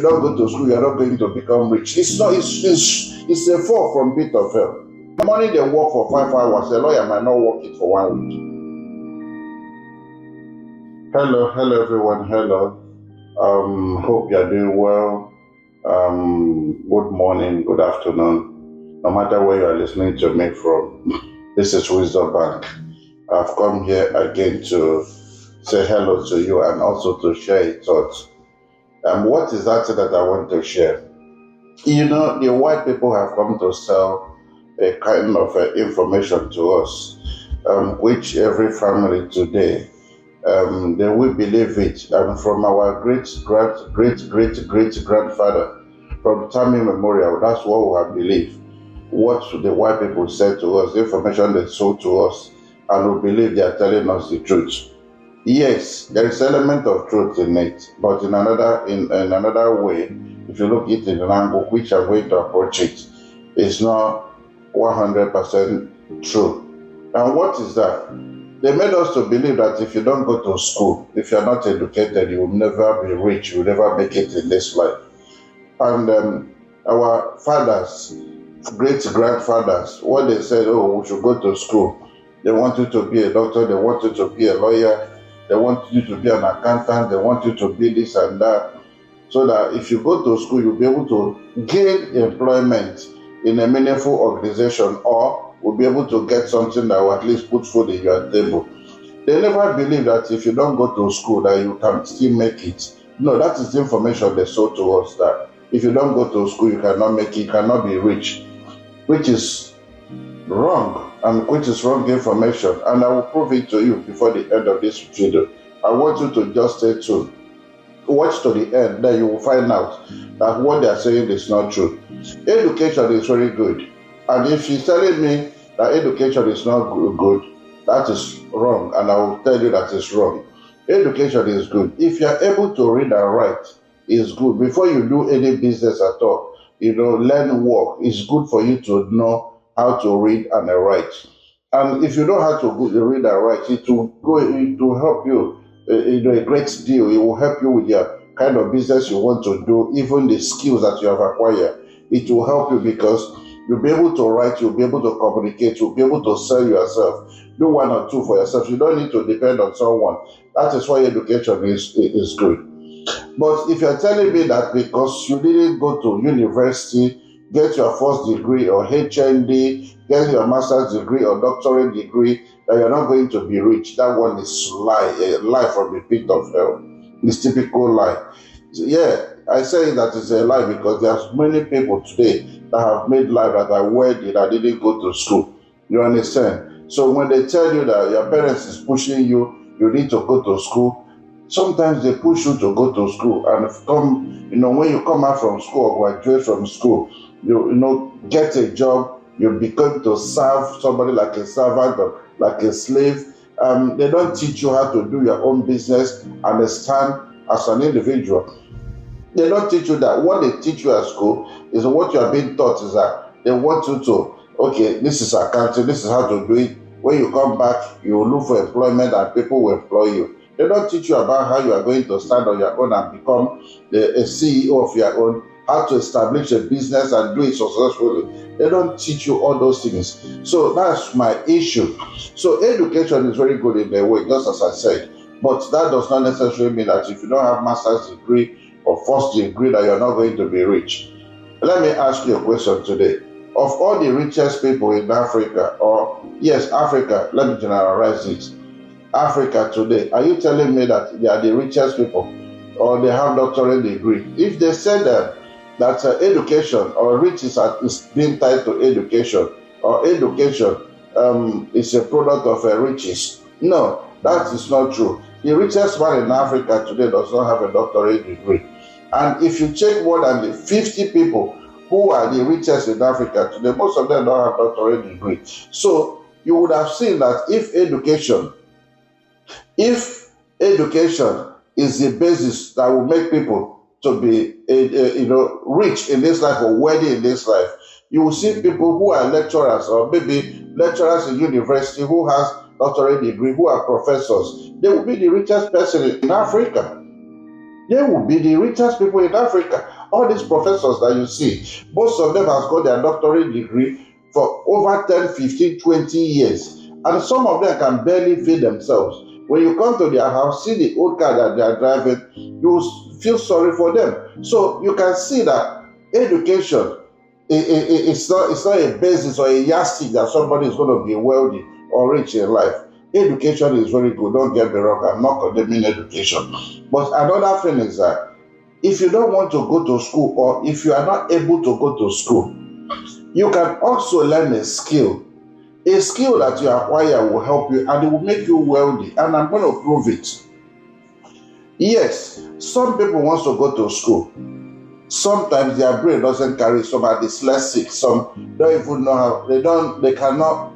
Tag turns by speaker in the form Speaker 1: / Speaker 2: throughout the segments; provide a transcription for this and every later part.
Speaker 1: you don't go to school, you're not going to become rich. It's not. It's a fall from pit of hell. The money they work for 5 hours, a lawyer might not work it for 1 week. Hello everyone. Hello. Hope you're doing well. Good morning, good afternoon. No matter where you are listening to me from, this is Wisdom Bank. I've come here again to say hello to you and also to share a thought. What is that that I want to share? The white people have come to sell a kind of information to us, which every family today, they will believe it. From our great grandfather, from time immemorial, that's what we have believed. What the white people said to us, the information they sold to us, and we believe they are telling us the truth. Yes, there is element of truth in it, but in another way, if you look at it in an angle which I'm going to approach it, it's not 100% true. And what is that? They made us to believe that if you don't go to school, if you're not educated, you will never be rich, you will never make it in this life. And our fathers, great-grandfathers, what they said, we should go to school. They want you to be a doctor, they want you to be a lawyer, they want you to be an accountant, they want you to be this and that. So that if you go to school, you'll be able to gain employment in a meaningful organization, or will be able to get something that will at least put food in your table. They never believe that if you don't go to school, that you can still make it. No, that is the information they sold to us, that if you don't go to school, you cannot make it, you cannot be rich, which is wrong, and which is wrong information. And I will prove it to you before the end of this video. I want you to just stay tuned. Watch to the end, then you will find out that what they are saying is not true. Education is very good. And if she's telling me that education is not good, that is wrong, and I will tell you that is wrong. Education is good. If you are able to read and write, it's good. Before you do any business at all, learn work. It's good for you to know how to read and write. And if you know how to read and write, it will help you a great deal. It will help you with your kind of business you want to do, even the skills that you have acquired. It will help you because you'll be able to write, you'll be able to communicate, you'll be able to sell yourself, do one or two for yourself. You don't need to depend on someone. That is why education is good. But if you're telling me that because you didn't go to university, get your first degree or HND, get your master's degree or doctorate degree, that you're not going to be rich, that one is a lie from the pit of hell. It's typical lie. Yeah, I say that it's a lie because there's many people today that have made life that are wealthy that didn't go to school. You understand? So when they tell you that your parents is pushing you, you need to go to school, sometimes they push you to go to school, and when you come out from school or graduate from school, you get a job, you become to serve somebody like a servant or like a slave. They don't teach you how to do your own business and stand as an individual. They don't teach you that. What they teach you at school is what you are being taught is that they want you to, okay, this is accounting, this is how to do it. When you come back, you will look for employment and people will employ you. They don't teach you about how you are going to stand on your own and become a CEO of your own, how to establish a business and do it successfully. They don't teach you all those things. So that's my issue. So education is very good in a way, just as I said. But that does not necessarily mean that if you don't have master's degree or first degree that you're not going to be rich. Let me ask you a question today. Of all the richest people in Africa, Africa, let me generalize it. Africa today, are you telling me that they are the richest people or they have doctorate degree? If they say that education or riches is being tied to education, or education is a product of riches, no, that is not true. The richest man in Africa today does not have a doctorate degree. And if you check more than the 50 people who are the richest in Africa today, most of them don't have doctorate degree. So you would have seen that if education is the basis that will make people to be rich in this life or wealthy in this life, you will see people who are lecturers or maybe lecturers in university who has doctorate degree, who are professors. They will be the richest person in Africa. They will be the richest people in Africa. All these professors that you see, most of them has got their doctorate degree for over 10, 15, 20 years. And some of them can barely feed themselves. When you come to their house, see the old car that they are driving, you will feel sorry for them. So you can see that education, it's not a basis or a yardstick that somebody is going to be wealthy or rich in life. Education is very good, don't get me wrong, I'm not condemning education. But another thing is that if you don't want to go to school, or if you are not able to go to school, you can also learn a skill. A skill that you acquire will help you and it will make you wealthy. And I'm going to prove it. Yes, some people want to go to school. Sometimes their brain doesn't carry, some are dyslexic, some don't even know how, they cannot,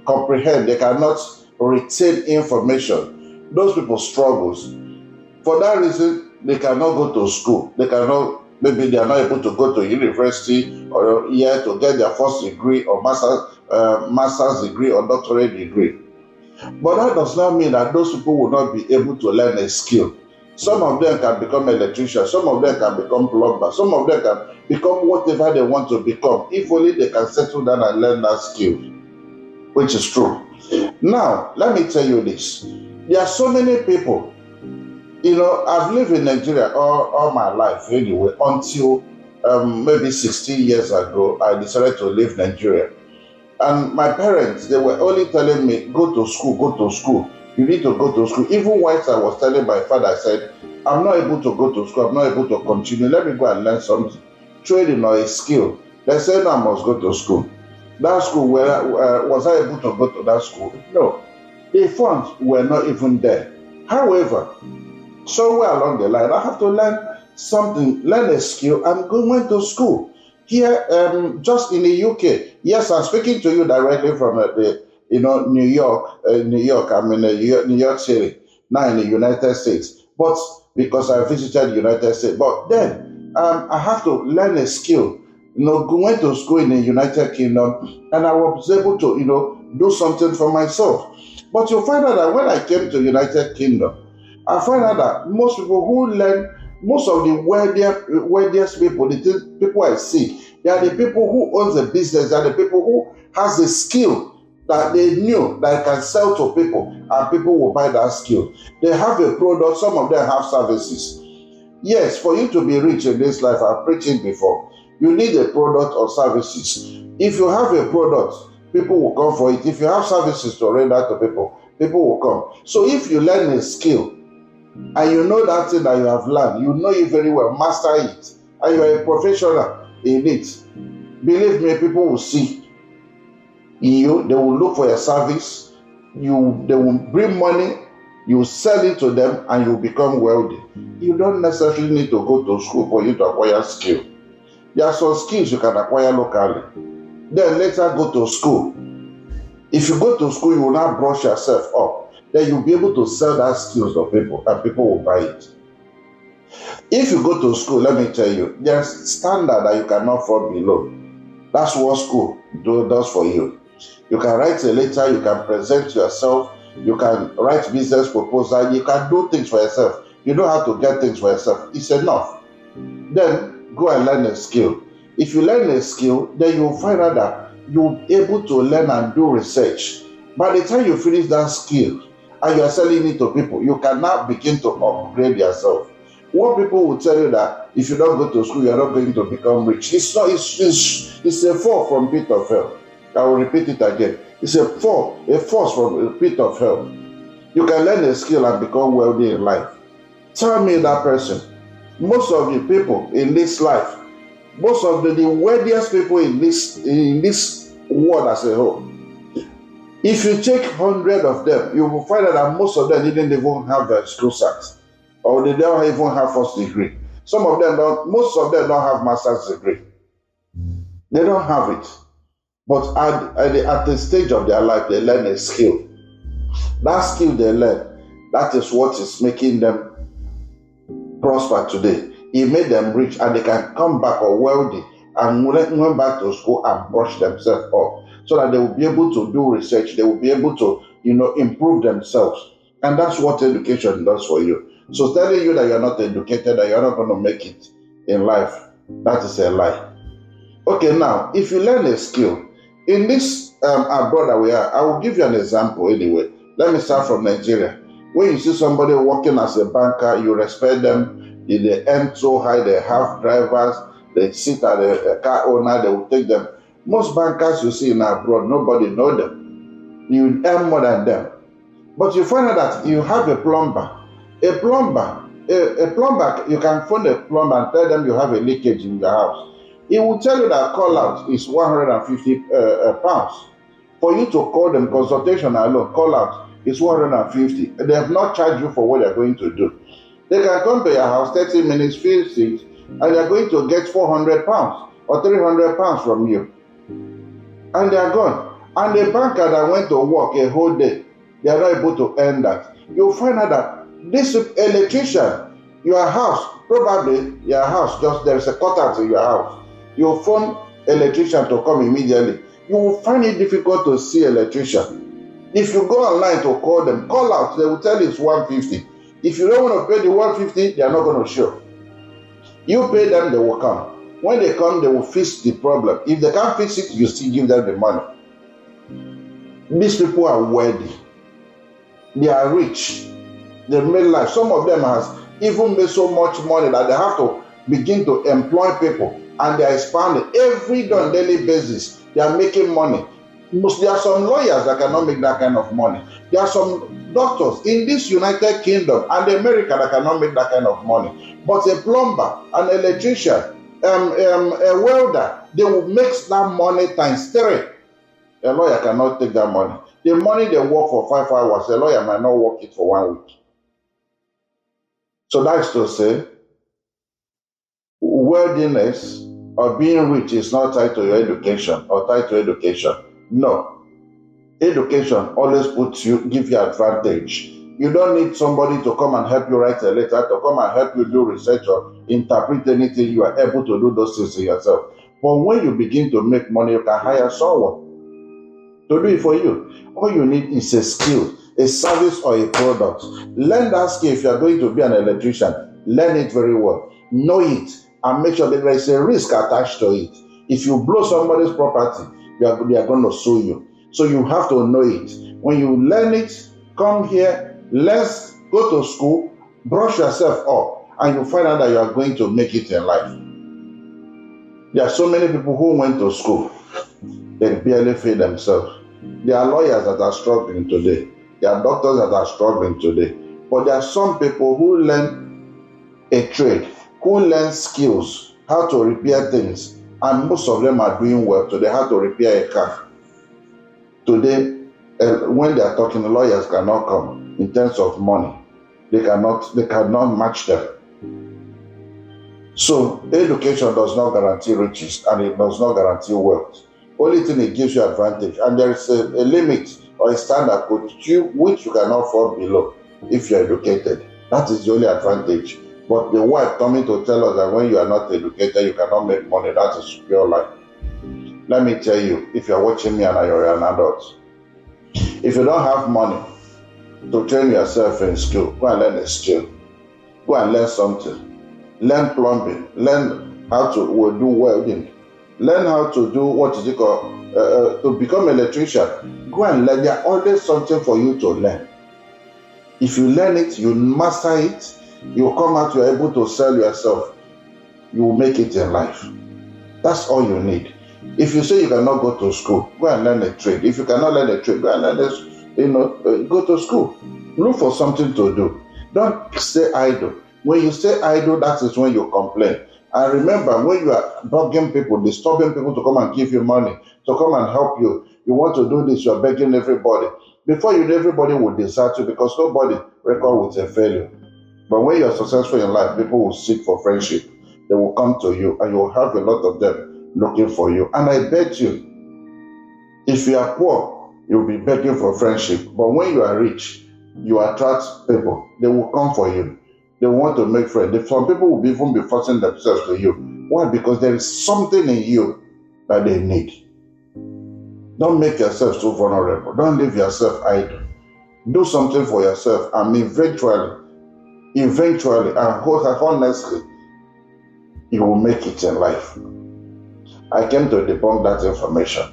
Speaker 1: comprehend, they cannot retain information. Those people struggles. For that reason, they cannot go to school. Maybe they are not able to go to university or here to get their first degree or master's degree or doctorate degree. But that does not mean that those people will not be able to learn a skill. Some of them can become electricians, some of them can become plumbers, some of them can become whatever they want to become, if only they can settle down and learn that skill, which is true. Now, let me tell you this. There are so many people, I've lived in Nigeria all my life anyway, until maybe 16 years ago, I decided to leave Nigeria. And my parents, they were only telling me, go to school, go to school. You need to go to school. Even once I was telling my father, I said, I'm not able to go to school. I'm not able to continue. Let me go and learn something, training or a skill. They said, no, I must go to school. That school, was I able to go to that school? No. The funds were not even there. However, somewhere along the line, I have to learn something, learn a skill, and went to school. Here, just in the UK, yes, I'm speaking to you directly from New York. I'm in New York City, now in the United States. But because I visited the United States, but then I have to learn a skill. Went to school in the United Kingdom, and I was able to, do something for myself. But you find out that when I came to the United Kingdom, I find out that most people who learn, most of the wealthiest people, the people I see, they are the people who owns the business, they are the people who has the skill that they knew that can sell to people, and people will buy that skill. They have a product, some of them have services. Yes, for you to be rich in this life, I've preached it before, you need a product or services. If you have a product, people will come for it. If you have services to render to people, people will come. So if you learn a skill, and you know that thing that you have learned, you know it very well, master it, and you are a professional in it, believe me, people will see in you, they will look for your service, they will bring money, you sell it to them, and you become wealthy. You don't necessarily need to go to school for you to acquire skill. There are some skills you can acquire locally. Then later go to school. If you go to school, you will not brush yourself up. Then you'll be able to sell that skills to people, and people will buy it. If you go to school, let me tell you, there's standard that you cannot fall below. That's what school does for you. You can write a letter, you can present yourself, you can write business proposal, you can do things for yourself. You know how to get things for yourself. It's enough. Then go and learn a skill. If you learn a skill, then you'll find out that you'll be able to learn and do research. By the time you finish that skill and you're selling it to people, you can now begin to upgrade yourself. What people will tell you that if you don't go to school, you're not going to become rich. It's not. It's a fall from pit of hell. I will repeat it again. It's a force from a pit of hell. You can learn a skill and become wealthy in life. Tell me that person. Most of the people in this life, most of the wealthiest people in this world as a whole, if you take 100 of them, you will find out that most of them didn't even have their school cert, or they don't even have first degree. Most of them don't have master's degree. They don't have it. But at the stage of their life, they learn a skill. That skill they learn, that is what is making them prosper today. It made them rich, and they can come back or wealthy and went back to school and brush themselves up, so that they will be able to do research. They will be able to, improve themselves. And that's what education does for you. So telling you that you're not educated, that you're not going to make it in life, that is a lie. Okay, now, if you learn a skill, in this abroad that we are, I will give you an example anyway. Let me start from Nigeria. When you see somebody working as a banker, you respect them. They earn so high, they have drivers, they sit at a car owner, they will take them. Most bankers you see in abroad, nobody know them. You earn more than them. But you find out that you have a plumber. A plumber, you can phone a plumber and tell them you have a leakage in your house. He will tell you that call out is 150 pounds. For you to call them, consultation alone, call out is 150. They have not charged you for what they're going to do. They can come to your house 30 minutes, feel sick, and they're going to get 400 pounds or 300 pounds from you. And they're gone. And the banker that went to work a whole day, they are not able to earn that. You'll find out that this electrician, your house, probably your house, just there's a cutout in your house. You phone electrician to come immediately. You will find it difficult to see electrician. If you go online to call them, call out, they will tell you it's 150. If you don't want to pay the 150, they are not going to show. You pay them, they will come. When they come, they will fix the problem. If they can't fix it, you still give them the money. These people are wealthy. They are rich. They made life. Some of them has even made so much money that they have to begin to employ people. And they are expanding every day on daily basis. They are making money. There are some lawyers that cannot make that kind of money. There are some doctors in this United Kingdom and America that cannot make that kind of money. But a plumber, an electrician, a welder, they will make that money times 3. A lawyer cannot take that money. The money they work for 5 hours, a lawyer might not work it for 1 week. So that's to say, worthiness or being rich is not tied to your education or tied to education. No. Education always give you advantage. You don't need somebody to come and help you write a letter, to come and help you do research or interpret anything. You are able to do those things yourself. But when you begin to make money, you can hire someone to do it for you. All you need is a skill, a service or a product. Learn that skill. If you are going to be an electrician, learn it very well. Know it and make sure that there is a risk attached to it. If you blow somebody's property, they are going to sue you. So you have to know it. When you learn it, come here, let's go to school, brush yourself up, and you find out that you are going to make it in life. There are so many people who went to school, they barely feed themselves. There are lawyers that are struggling today. There are doctors that are struggling today. But there are some people who learn a trade, who learn skills, how to repair things, and most of them are doing well today, how to repair a car. Today, when they are talking, the lawyers cannot come in terms of money. They cannot match them. So education does not guarantee riches and it does not guarantee wealth. Only thing it gives you advantage, and there is a limit or a standard which you cannot fall below if you are educated. That is the only advantage. But the wife coming to tell us that when you are not educated, you cannot make money, that is pure lie. Let me tell you, if you are watching me and you are an adult, if you don't have money to train yourself in school, go and learn a skill. Go and learn something. Learn plumbing. Learn how to do welding. Learn how to do to become an electrician. Go and learn. There always something for you to learn. If you learn it, you master it, you come out, you're able to sell yourself, you will make it in life. That's all you need. If you say you cannot go to school, go and learn a trade. If you cannot learn a trade, go and learn go to school. Look for something to do. Don't stay idle. When you stay idle, that is when you complain. And remember, when you are bugging people, disturbing people to come and give you money, to come and help you, you want to do this, you're begging everybody. Before you know, everybody will desert you because nobody records with a failure. But when you're successful in life, people will seek for friendship. They will come to you and you will have a lot of them looking for you. And I bet you, if you are poor, you'll be begging for friendship. But when you are rich, you attract people. They will come for you. They want to make friends. Some people will even be forcing themselves to you. Why? Because there is something in you that they need. Don't make yourself so vulnerable. Don't leave yourself idle. Do something for yourself, and eventually eventually and honestly, you will make it in life. I came to debunk that information.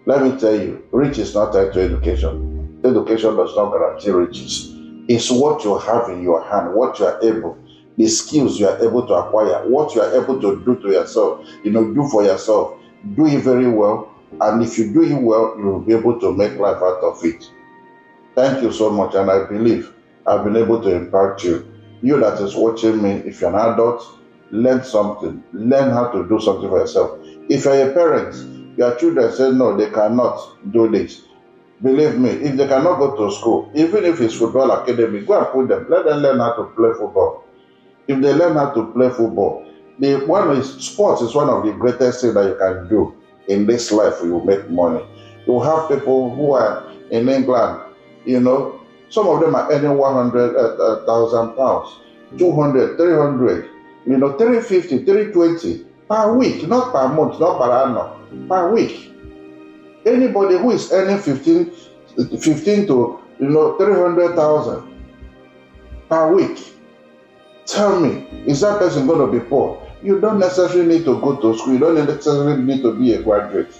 Speaker 1: Let me tell you, rich is not tied to education. Education does not guarantee riches. It's what you have in your hand, what you are able, the skills you are able to acquire, what you are able to do to yourself, do for yourself. Do it very well. And if you do it well, you will be able to make life out of it. Thank you so much. And I believe I've been able to impact you. You that is watching me, if you're an adult, learn something. Learn how to do something for yourself. If you're a parent, your children say no, they cannot do this. Believe me, if they cannot go to school, even if it's football academy, go and put them. Let them learn how to play football. If they learn how to play football, sports is one of the greatest things that you can do in this life. You will make money. You will have people who are in England, some of them are earning 100,000 pounds, 200, 300, 350, 320 per week, not per month, not per annum, per week. Anybody who is earning 15 to 300,000 per week, tell me, is that person going to be poor? You don't necessarily need to go to school. You don't necessarily need to be a graduate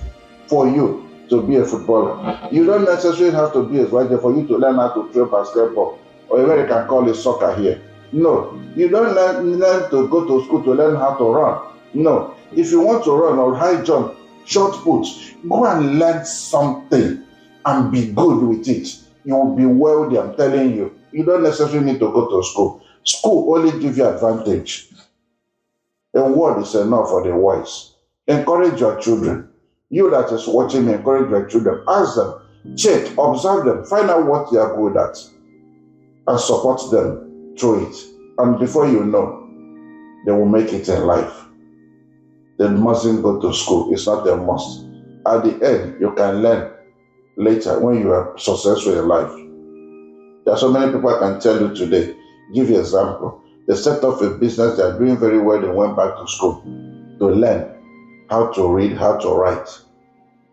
Speaker 1: for you to be a footballer. You don't necessarily have to be a graduate for you to learn how to play basketball, or even you can call it soccer here. No, you don't learn to go to school to learn how to run. No, if you want to run or high jump, short put, go and learn something and be good with it. You will be wealthy, I'm telling you. You don't necessarily need to go to school. School only gives you advantage. A word is enough for the wise. Encourage your children. You that is watching me, encourage your children. Ask them, check, observe them, find out what they are good at, and support them through it. And before you know, they will make it in life. They mustn't go to school. It's not a must. At the end, you can learn later when you are successful in life. There are so many people I can tell you today. Give you an example. They set up a business, they are doing very well, they went back to school to learn how to read, how to write.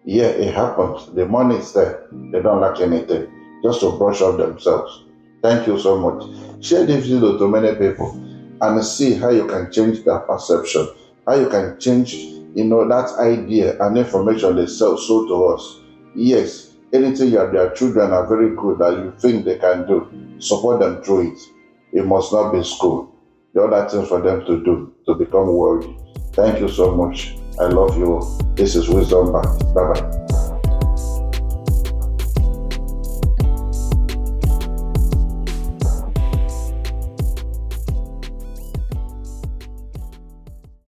Speaker 1: Yeah, it happens. The money is there. They don't lack anything. Just to brush up themselves. Thank you so much. Share this video to many people and see how you can change that perception. How you can change, that idea and information they sold to us. Yes, anything their children are very good that you think they can do, support them through it. It must not be school. The other things for them to do to become wealthy. Thank you so much. I love you. This is Wisdom Back. Bye-bye.